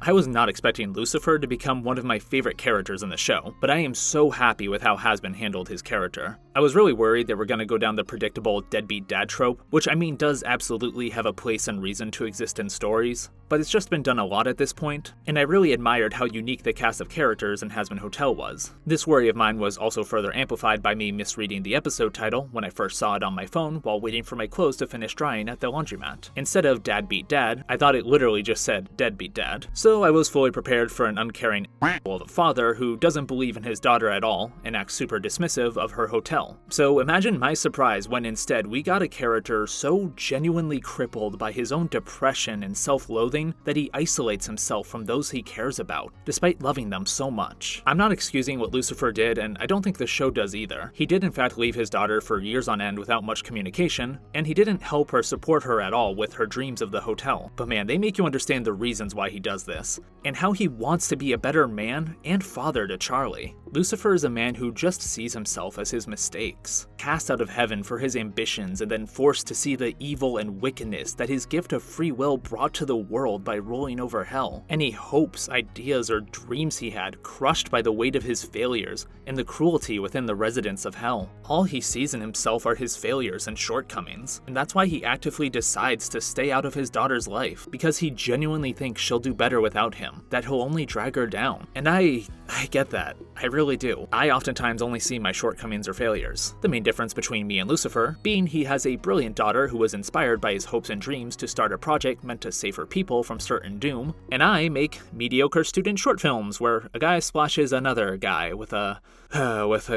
I was not expecting Lucifer to become one of my favorite characters in the show, but I am so happy with how Hazbin handled his character. I was really worried they were going to go down the predictable deadbeat dad trope, which I mean does absolutely have a place and reason to exist in stories, but it's just been done a lot at this point, and I really admired how unique the cast of characters in Hazbin Hotel was. This worry of mine was also further amplified by me misreading the episode title when I first saw it on my phone while waiting for my clothes to finish drying at the laundromat. Instead of Dad Beat Dad, I thought it literally just said Deadbeat Dad. So I was fully prepared for an uncaring of a father who doesn't believe in his daughter at all and acts super dismissive of her hotel. So imagine my surprise when instead we got a character so genuinely crippled by his own depression and self-loathing that he isolates himself from those he cares about, despite loving them so much. I'm not excusing what Lucifer did, and I don't think the show does either. He did in fact leave his daughter for years on end without much communication, and he didn't help or support her at all with her dreams of the hotel. But man, they make you understand the reasons why he does this, and how he wants to be a better man and father to Charlie. Lucifer is a man who just sees himself as his mistakes, cast out of heaven for his ambitions and then forced to see the evil and wickedness that his gift of free will brought to the world by rolling over hell. Any hopes, ideas, or dreams he had crushed by the weight of his failures and the cruelty within the residents of hell. All he sees in himself are his failures and shortcomings, and that's why he actively decides to stay out of his daughter's life, because he genuinely thinks she'll do better without him, that he'll only drag her down. And I get that. I really do. I oftentimes only see my shortcomings or failures. The main difference between me and Lucifer being he has a brilliant daughter who was inspired by his hopes and dreams to start a project meant to save her people from certain doom, and I make mediocre student short films where a guy splashes another guy with a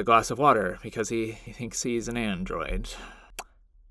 glass of water because he thinks he's an android.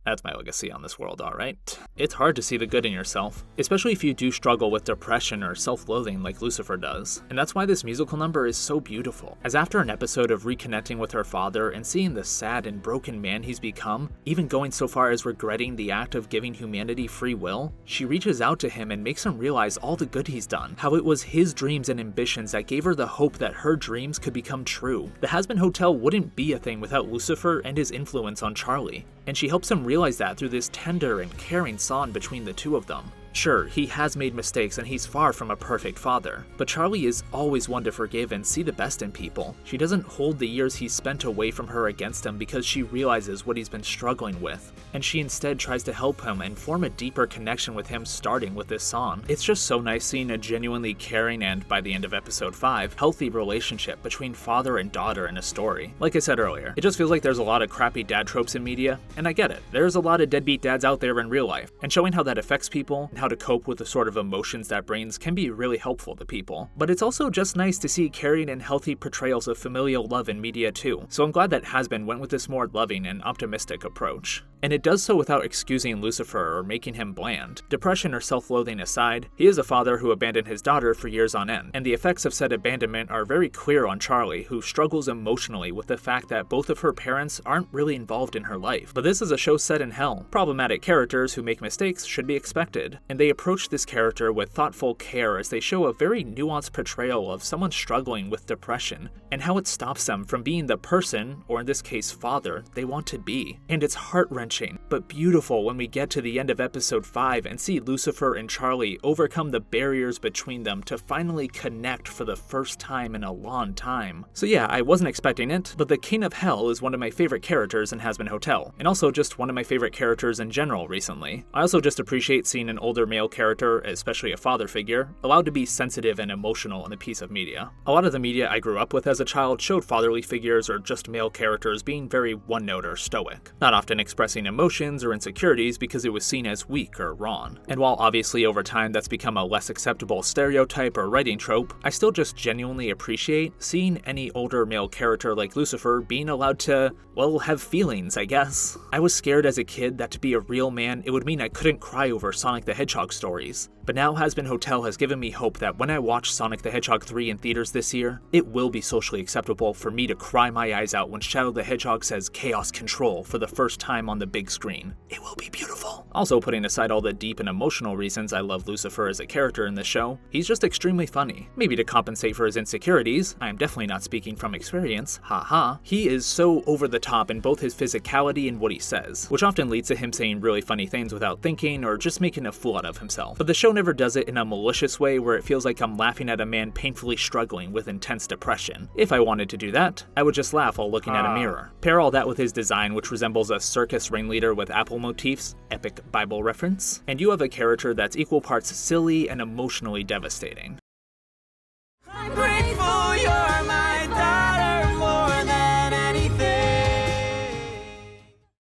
That's my legacy on this world, alright? It's hard to see the good in yourself, especially if you do struggle with depression or self-loathing like Lucifer does. And that's why this musical number is so beautiful, as after an episode of reconnecting with her father and seeing the sad and broken man he's become, even going so far as regretting the act of giving humanity free will, she reaches out to him and makes him realize all the good he's done, how it was his dreams and ambitions that gave her the hope that her dreams could become true. The Hazbin Hotel wouldn't be a thing without Lucifer and his influence on Charlie, and she helps him realize that through this tender and caring song between the two of them. Sure, he has made mistakes and he's far from a perfect father, but Charlie is always one to forgive and see the best in people. She doesn't hold the years he's spent away from her against him because she realizes what he's been struggling with, and she instead tries to help him and form a deeper connection with him starting with this song. It's just so nice seeing a genuinely caring and, by the end of episode 5, healthy relationship between father and daughter in a story. Like I said earlier, it just feels like there's a lot of crappy dad tropes in media, and I get it. There's a lot of deadbeat dads out there in real life, and showing how that affects people and how to cope with the sort of emotions that brings can be really helpful to people. But it's also just nice to see caring and healthy portrayals of familial love in media too, so I'm glad that Hazbin went with this more loving and optimistic approach. And it does so without excusing Lucifer or making him bland. Depression or self-loathing aside, he is a father who abandoned his daughter for years on end, and the effects of said abandonment are very clear on Charlie, who struggles emotionally with the fact that both of her parents aren't really involved in her life. But this is a show set in hell. Problematic characters who make mistakes should be expected, and they approach this character with thoughtful care as they show a very nuanced portrayal of someone struggling with depression, and how it stops them from being the person, or in this case father, they want to be. And it's heart-wrenching, but beautiful when we get to the end of episode 5 and see Lucifer and Charlie overcome the barriers between them to finally connect for the first time in a long time. So yeah, I wasn't expecting it, but the King of Hell is one of my favorite characters in Hazbin Hotel, and also just one of my favorite characters in general recently. I also just appreciate seeing an older male character, especially a father figure, allowed to be sensitive and emotional in a piece of media. A lot of the media I grew up with as a child showed fatherly figures or just male characters being very one-note or stoic, not often expressing emotions or insecurities because it was seen as weak or wrong. And while obviously over time that's become a less acceptable stereotype or writing trope, I still just genuinely appreciate seeing any older male character like Lucifer being allowed to, well, have feelings, I guess. I was scared as a kid that to be a real man, it would mean I couldn't cry over Sonic the Hedgehog stories. But now Hazbin Hotel has given me hope that when I watch Sonic the Hedgehog 3 in theaters this year, it will be socially acceptable for me to cry my eyes out when Shadow the Hedgehog says Chaos Control for the first time on the big screen. It will be beautiful. Also, putting aside all the deep and emotional reasons I love Lucifer as a character in this show, he's just extremely funny. Maybe to compensate for his insecurities, I am definitely not speaking from experience, haha. He is so over the top in both his physicality and what he says, which often leads to him saying really funny things without thinking or just making a fool out of himself. But the show never does it in a malicious way where it feels like I'm laughing at a man painfully struggling with intense depression. If I wanted to do that, I would just laugh while looking at a mirror. Pair all that with his design, which resembles a circus ringleader with apple motifs, epic Bible reference, and you have a character that's equal parts silly and emotionally devastating.